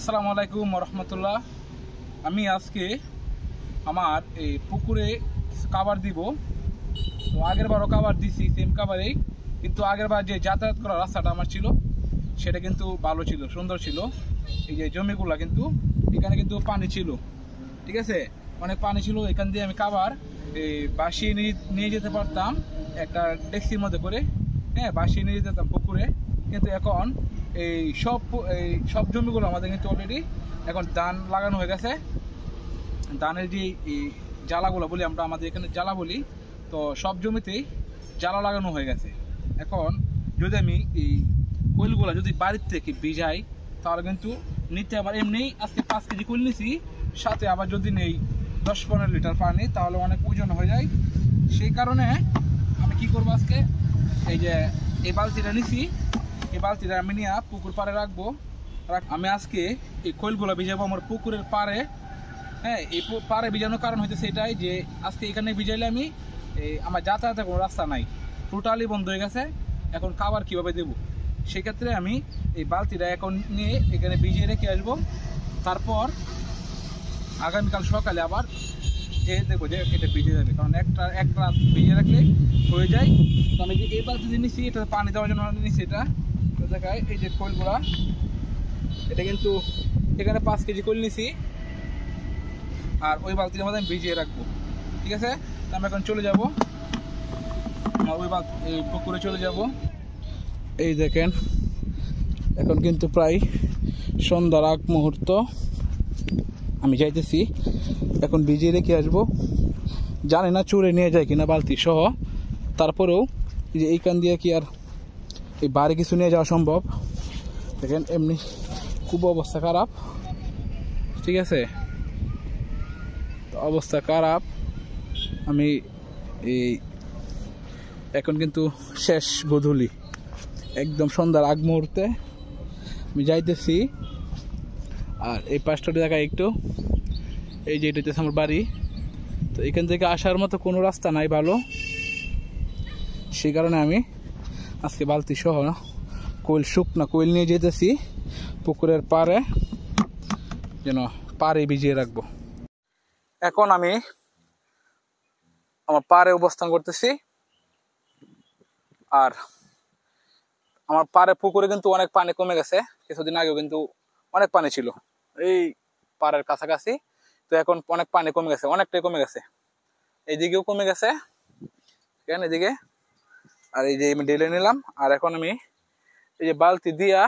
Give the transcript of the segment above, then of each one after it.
আসসালামু আলাইকুম রহমতুল্লাহ। আমি আজকে আমার এই পুকুরে কিছু কাভার দিব। তো আগের বারও কাভার দিছি, সেম কাভারেই, কিন্তু আগের বার যে যাতায়াত করার রাস্তাটা আমার ছিল সেটা কিন্তু ভালো ছিল, সুন্দর ছিল। এই যে জমিগুলা কিন্তু এখানে কিন্তু পানি ছিল, ঠিক আছে, অনেক পানি ছিল। এখান দিয়ে আমি কাভার এই বাসিয়ে নিয়ে যেতে পারতাম একটা ডেক্সির মধ্যে করে, হ্যাঁ, বাসিয়ে নিয়ে যেতে পারতাম পুকুরে। কিন্তু এখন এই সব জমিগুলো আমাদের কিন্তু অলরেডি এখন ধান লাগানো হয়ে গেছে। ধানের যে এই জ্বালাগুলো বলি আমরা, আমাদের এখানে জ্বালা বলি, তো সব জমিতেই জ্বালা লাগানো হয়ে গেছে। এখন যদি আমি এই কোয়েলগুলো যদি বাড়ির থেকে ভিজাই তাহলে কিন্তু নিতে আবার এমনি আজকে 5 কেজি কোয়েল নিছি, সাথে আবার যদি নেই 10-15 লিটার পানি তাহলে অনেক ওজন হয়ে যায়। সেই কারণে আমি কি করবো, আজকে এই যে এই বালতিটা নিছি, এই বালতিটা আমি নিয়ে পুকুর পাড়ে রাখবো। আমি আজকে এই খোলগুলো ভিজাবো আমার পুকুরের পাড়ে। হ্যাঁ, এই পাড়ে ভিজানোর কারণ হইতেছে এটাই যে আজকে এখানে ভিজাইলে আমি আমার যাতায়াতের কোনো রাস্তা নাই, টোটালি বন্ধ হয়ে গেছে। এখন খাবার কিভাবে দেবো, সেক্ষেত্রে আমি এই বালতিটা এখন নিয়ে এখানে ভিজিয়ে রেখে আসবো। তারপর আগামীকাল সকালে আবার দেখবো যে এটা ভিজে যাবে, কারণ এক রাত ভিজিয়ে রাখলে হয়ে যায়। তো আমি যে এই বালতি দিয়ে নিচ্ছি, এটা পানি দেওয়ার জন্য নিচ্ছি। এটা দেখায় এই যে খোলগুলা, এটা কিন্তু এখানে 5 কেজি কোল নিছি, আর ওই বালতির মধ্যে আমি ভিজিয়ে রাখবো, ঠিক আছে। তো আমি এখন চলে যাব ওই পুকুরে চলে যাব। এই দেখেন এখন কিন্তু প্রায় সন্ধ্যার আগ মুহূর্ত, আমি যাইতেছি এখন ভিজিয়ে রেখে আসবো। জানি না চুরে নিয়ে যায় কিনা বালতি সহ, তারপরেও যে এইখান দিয়ে কি আর এই বাড়ি কিছু নিয়ে যাওয়া সম্ভব? দেখেন এমনি খুব অবস্থা খারাপ, ঠিক আছে, তো অবস্থা খারাপ। আমি এই এখন কিন্তু শেষ গধূলি, একদম সন্ধ্যার আগ মুহূর্তে আমি যাইতেছি। আর এই পাঁচটা জায়গায় একটু এই যে এটা হচ্ছে আমার বাড়ি, তো এখান থেকে আসার মতো কোনো রাস্তা নাই ভালো। সেই কারণে আমি আজকে বালতি সহ শুকনা কোয়েল নিয়ে যেতেছি পুকুরের পাড়ে, যেন পাড়ে ভিজিয়ে রাখবো। এখন আমি আমার পাড়ে অবস্থান করতেছি, আর আমার পাড়ে পুকুরে কিন্তু অনেক পানি কমে গেছে। কিছুদিন আগেও কিন্তু অনেক পানি ছিল এই পাড়ের কাছাকাছি, তো এখন অনেক পানি কমে গেছে, অনেকটাই কমে গেছে। এইদিকেও কমে গেছে, কেন এদিকে, আর এই যে আমি ঢেলে নিলাম। আর এখন আমি এই যে বালতি দিয়া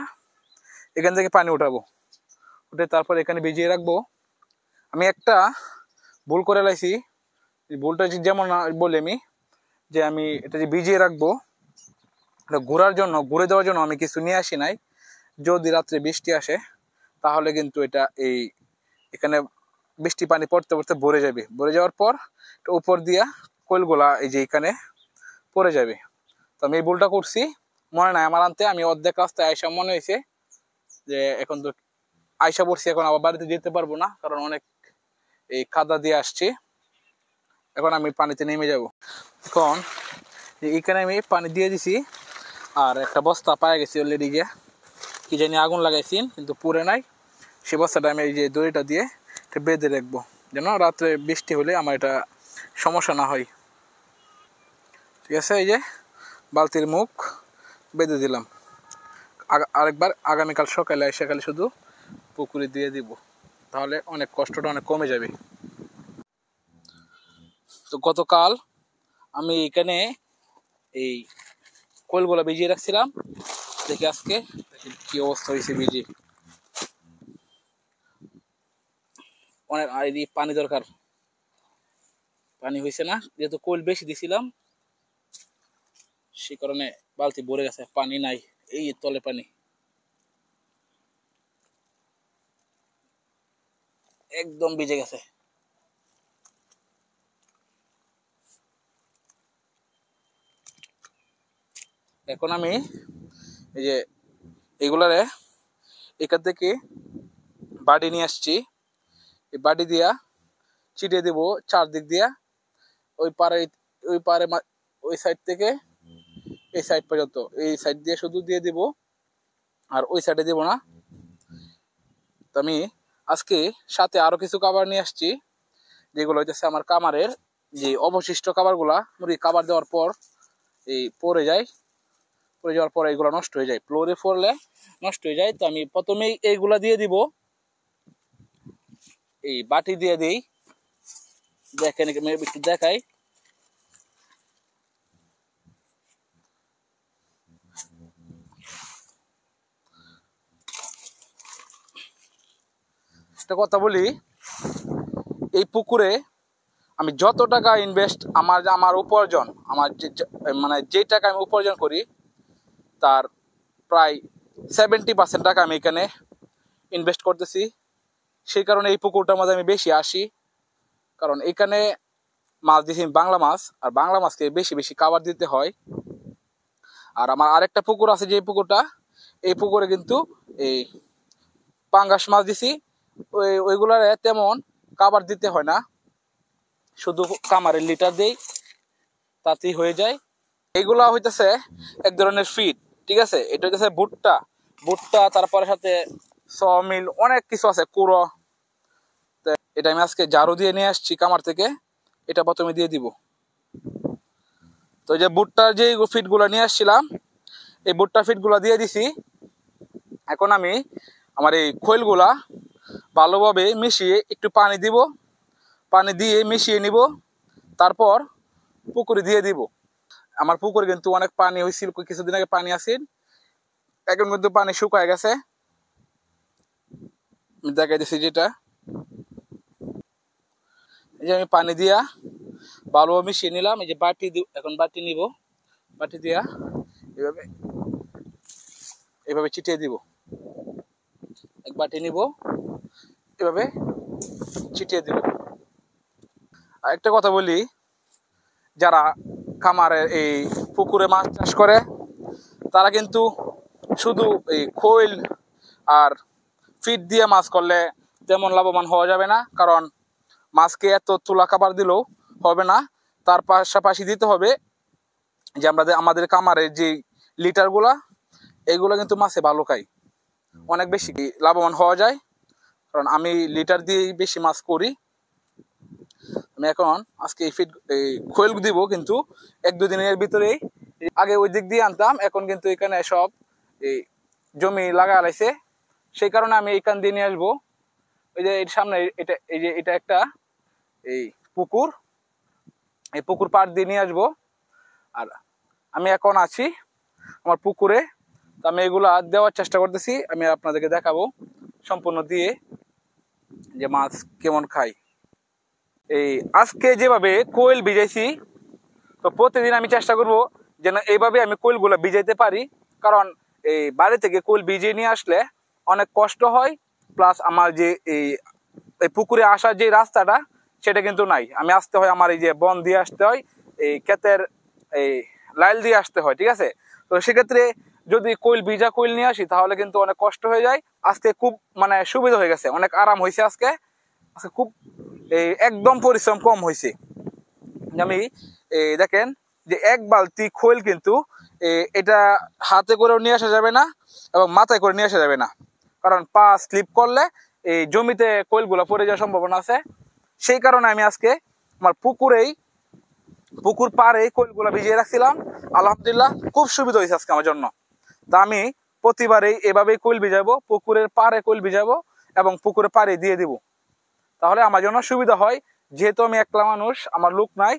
এখান থেকে পানি উঠাবো, উঠে তারপর এখানে ভিজিয়ে রাখবো। আমি একটা ভুল করে লাইছি, ভুলটা যেমন বলি আমি, যে আমি এটা যে ভিজিয়ে রাখবো ঘুরে দেওয়ার জন্য আমি কিছু নিয়ে আসি নাই। যদি রাত্রে বৃষ্টি আসে তাহলে কিন্তু এটা এখানে বৃষ্টি পানি পড়তে পড়তে ভরে যাবে, ভরে যাওয়ার পর উপর দিয়া কোয়েলগুলা এই যে এখানে পড়ে যাবে। তো আমি এই ভুলটা করছি, মনে নাই আমার আনতে। আমি অর্ধেক রাস্তায় আয়সা মনে হয়েছে যে এখন তো আয়সা পড়ছি, এখন আবার বাড়িতে যেতে পারবো না, কারণ অনেক এই কাদা দিয়ে আসছি। এখন আমি পানিতে নেমে যাব। এখন এইখানে আমি পানি দিয়ে দিছি, আর একটা বস্তা পায়ে গেছি অলরেডি, গিয়ে কি জানি আগুন লাগাইছি কিন্তু পুড়ে নাই। সেই বস্তাটা আমি এই যে দড়িটা দিয়ে এটা বেঁধে রাখবো, যেন রাত্রে বৃষ্টি হলে আমার এটা সমস্যা না হয়, ঠিক আছে। এই যে বালতির মুখ বেঁধে দিলাম। আরেকবার আগামীকাল সকালে এসে খালি শুধু পুকুরে দিয়ে দিব, তাহলে অনেক কষ্টটা অনেক কমে যাবে। তো গতকাল আমি এখানে এই কোয়েলগুলো ভিজিয়ে রাখছিলাম, দেখি আজকে কি অবস্থা হয়েছে। ভিজিয়ে অনেক পানি দরকার, পানি হয়েছে না, যেহেতু কোয়েল বেশি দিছিলাম সে কারণে বালতি ভরে গেছে, পানি নাই। এই তলে পানি একদম ভিজে গেছে। এখন আমি এই যে এগুলারে এখান থেকে বাড়ি নিয়ে আসছি, এই বাড়ি দিয়া ছিটিয়ে দিব চারদিক দিয়া, ওই পারে ওই সাইড থেকে এই সাইড পর্যন্ত, এই সাইড দিয়ে শুধু দিয়ে দিব, আর ওই সাইডে দিব না। তো আমি আজকে সাথে আরো কিছু খাবার নিয়ে আসছি, যেগুলো হইতেছে আমার কামারের যে অবশিষ্ট খাবারগুলা মুরগি খাবার দেওয়ার পর এই পড়ে যাওয়ার পর এগুলো নষ্ট হয়ে যায়, ফ্লোরে পড়লে নষ্ট হয়ে যায়। তো আমি প্রথমেই এইগুলা দিয়ে দিব, এই বাটি দিয়ে দিই। দেখেন একটু দেখাই, একটা কথা বলি, এই পুকুরে আমি যত টাকা ইনভেস্ট, আমার উপার্জন, আমার মানে যে টাকা আমি উপার্জন করি তার প্রায় 70% টাকা আমি এখানে ইনভেস্ট করতেছি। সেই কারণে এই পুকুরটার মধ্যে আমি বেশি আসি, কারণ এখানে মাছ দিছি বাংলা মাছ, আর বাংলা মাছকে বেশি বেশি খাবার দিতে হয়। আর আমার আরেকটা পুকুর আছে, যে পুকুরটা, এই পুকুরে কিন্তু এই পাঙ্গাস মাছ দিছি, ওইগুলার তেমন খাবার দিতে হয় না, শুধু কামারের লিটার দেই, তাতেই হয়ে যায়। এগুলা হইতেছে এক ধরনের ফিড, ঠিক আছে। এটা হইতেছে ভুট্টা, তারপরে সাথে সমিল অনেক কিছু আছে, কুড়ো। এটা আমি আজকে ঝাড়ু দিয়ে নিয়ে আসছি কামার থেকে, এটা প্রথমে দিয়ে দিব। তো যে ভুট্টার যে ফিড গুলা নিয়ে আসছিলাম, এই ভুট্টার ফিড গুলা দিয়ে দিছি। এখন আমি আমার এই খৈলগুলা ভালোভাবে মিশিয়ে একটু পানি দিব, পানি দিয়ে মিশিয়ে নিব, তারপর পুকুরে দিয়ে দিব। আমার পুকুরে কিন্তু অনেক পানি হয়েছিল, কিছুদিন আগে পানি আসিল, এখন কিন্তু পানি শুকায় গেছে। দেখাই দিচ্ছি যেটা, এই যে আমি পানি দিয়া ভালোভাবে মিশিয়ে নিলাম। এই যে বাটি, এখন বাটি নিব, বাটি দিয়া এভাবে এভাবে ছিটিয়ে দিব। এক বাটি নিব, এভাবে ছিটিয়ে দিব। আর একটা কথা বলি, যারা খামারে এই পুকুরে মাছ চাষ করে তারা কিন্তু শুধু এই খৈল আর ফিড দিয়ে মাছ করলে তেমন লাভবান হওয়া যাবে না, কারণ মাছকে এত তুলা খাবার দিলেও হবে না, তার পাশাপাশি দিতে হবে যে আমাদের খামারের যে লিটারগুলা, এগুলো কিন্তু মাছে ভালো খায়, অনেক বেশি লাভবান হওয়া যায়, কারণ আমি লিটার দিয়ে বেশি মাছ করি। আমি এখন আজকে এই খৈল দিব, কিন্তু 1-2 দিনের ভিতরেই। আগে ওই দিক দিয়ে আনতাম, এখন কিন্তু এখানে সব এই জমি লাগা লাইছে, সেই কারণে আমি এখান দিয়ে নিয়ে আসবো। ওই যে এর সামনে এটা, এই যে এটা একটা এই পুকুর, এই পুকুর পাড় দিয়ে নিয়ে আসবো। আর আমি এখন আছি আমার পুকুরে, তো আমি এগুলা দেওয়ার চেষ্টা করতেছি, আমি আপনাদেরকে দেখাবো সম্পূর্ণ দিয়ে যে মাছ কেমন খাই। এই আজকে যেভাবে কোয়েল ভিজাইছি, তো প্রতিদিন আমি চেষ্টা করব যেন এইভাবে আমি কোয়েলগুলো ভিজাইতে পারি, কারণ এই বাড়ি থেকে কোয়েল ভিজিয়ে নিয়ে আসলে অনেক কষ্ট হয়, প্লাস আমার যে এই পুকুরে আসার যে রাস্তাটা সেটা কিন্তু নাই, আমি আসতে হয় আমার এই যে বন দিয়ে আসতে হয়, এই ক্ষেতের এই লাইল দিয়ে আসতে হয়, ঠিক আছে। তো সেক্ষেত্রে যদি ভিজা কোয়েল নিয়ে আসি তাহলে কিন্তু অনেক কষ্ট হয়ে যায়। আজকে খুব মানে সুবিধা হয়ে গেছে, অনেক আরাম হয়েছে আজকে খুব একদম পরিশ্রম কম হয়েছে। আমি দেখেন যে এক বালতি খৈল কিন্তু এটা হাতে করেও নিয়ে আসা যাবে না এবং মাথায় করে নিয়ে আসা যাবে না, কারণ পা স্লিপ করলে এই জমিতে খৈলগুলো পড়ে যাওয়ার সম্ভাবনা আছে। সেই কারণে আমি আজকে আমার পুকুর পাড়ে খৈলগুলো ভিজিয়ে রাখছিলাম। আলহামদুলিল্লাহ খুব সুবিধা হয়েছে আজকে আমার জন্য। তা আমি প্রতিবারেই এভাবেই খৈল ভিজাবো, পুকুরের পাড়ে খৈল ভিজাবো এবং পুকুরের পাড়ে দিয়ে দিব, তাহলে আমার জন্য সুবিধা হয়। যেহেতু আমি একলা মানুষ, আমার লোক নাই,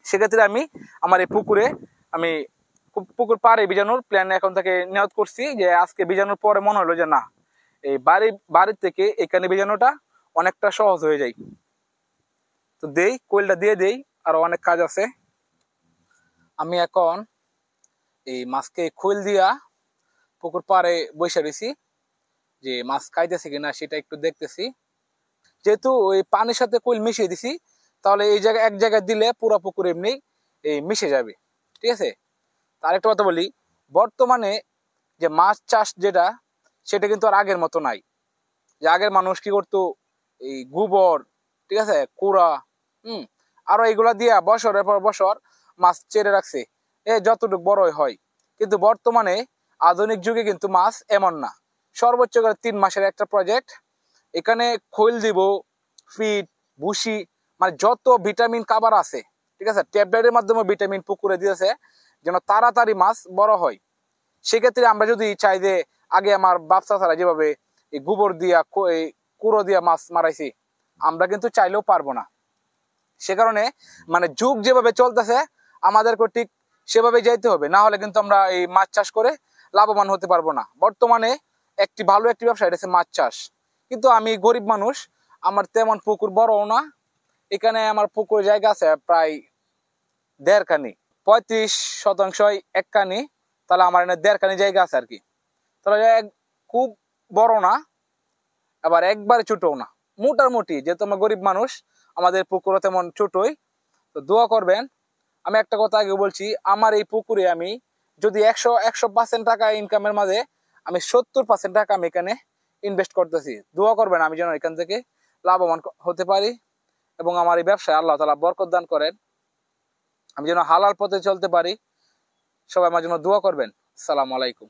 সেক্ষেত্রে আমি আমার এই পুকুরে আমি পুকুর পাড়ে ভিজানোর প্ল্যান এখন থেকে নিয়ত করছি, যে আজকে ভিজানোর পরে মনে হলো যে না, এই বাড়ির থেকে এখানে ভিজানোটা অনেকটা সহজ হয়ে যায়। তো দেই, কোয়েলটা দিয়ে দেই, আরো অনেক কাজ আছে। আমি এখন এই মাছকে খৈল দিয়া পুকুর পাড়ে বসে রয়েছি, যে মাছ খাইতেছে কিনা সেটা একটু দেখতেছি। যেহেতু ওই পানির সাথে কোয়েল মিশিয়ে দিছি, তাহলে এই জায়গায় এক জায়গায় দিলে পুরো পুকুর এমনি এই মিশে যাবে, ঠিক আছে। তার একটা কথা বলি, বর্তমানে যে মাছ চাষ যেটা, সেটা কিন্তু আর আগের মতো নাই। যে আগের মানুষ কি করতো, এই গোবর, ঠিক আছে, কুড়া, আরো এগুলা দিয়া বছরের পর বছর মাছ চেড়ে রাখছে, যতটুকু বড় হয়। কিন্তু বর্তমানে আধুনিক যুগে কিন্তু মাছ এমন না, সর্বোচ্চ করে 3 মাসের একটা প্রজেক্ট। এখানে খৈল দিব, ফিড, ভুসি, মানে যত ভিটামিন খাবার আছে, ঠিক আছে, ট্যাবলেটের মাধ্যমে ভিটামিন পুকুরে দিয়েছে যেন তাড়াতাড়ি মাছ বড় হয়। সেক্ষেত্রে আমরা যদি চাই যে আগে আমার বাচ্চা ছাড়া যেভাবে এই গোবর দিয়া কুড়ো দিয়া মাছ মারাইছি, আমরা কিন্তু চাইলেও পারবো না। সে কারণে মানে যুগ যেভাবে চলতেছে আমাদেরকে ঠিক সেভাবে যাইতে হবে, না হলে কিন্তু আমরা এই মাছ চাষ করে লাভবান হতে পারবো না। বর্তমানে ভালো একটি ব্যবসা, এটা হচ্ছে মাছ চাষ। কিন্তু আমি গরিব মানুষ, আমার তেমন পুকুর বড়ও না। এখানে আমার পুকুর জায়গা আছে প্রায় 1.5 কানি, 35% 1 কানি, তাহলে আমার এখানে 1.5 কানি জায়গা আছে আর কি। তাহলে খুব বড় না, আবার একবারে ছোটও না, মোটামুটি। যেহেতু আমরা গরিব মানুষ, আমাদের পুকুরও তেমন ছোটই। তো দোয়া করবেন। আমি একটা কথা আগে বলছি, আমার এই পুকুরে আমি যদি 100% টাকা ইনকামের মাঝে আমি 70% টাকা আমি এখানে ইনভেস্ট করতেছি। দোয়া করবেন আমি যেন এখান থেকে লাভবান হতে পারি এবং আমার এই ব্যবসায় আল্লাহ তাআলা বরকত দান করেন, আমি যেন হালাল পথে চলতে পারি। সবাই আমার জন্য দোয়া করবেন। আসসালামু আলাইকুম।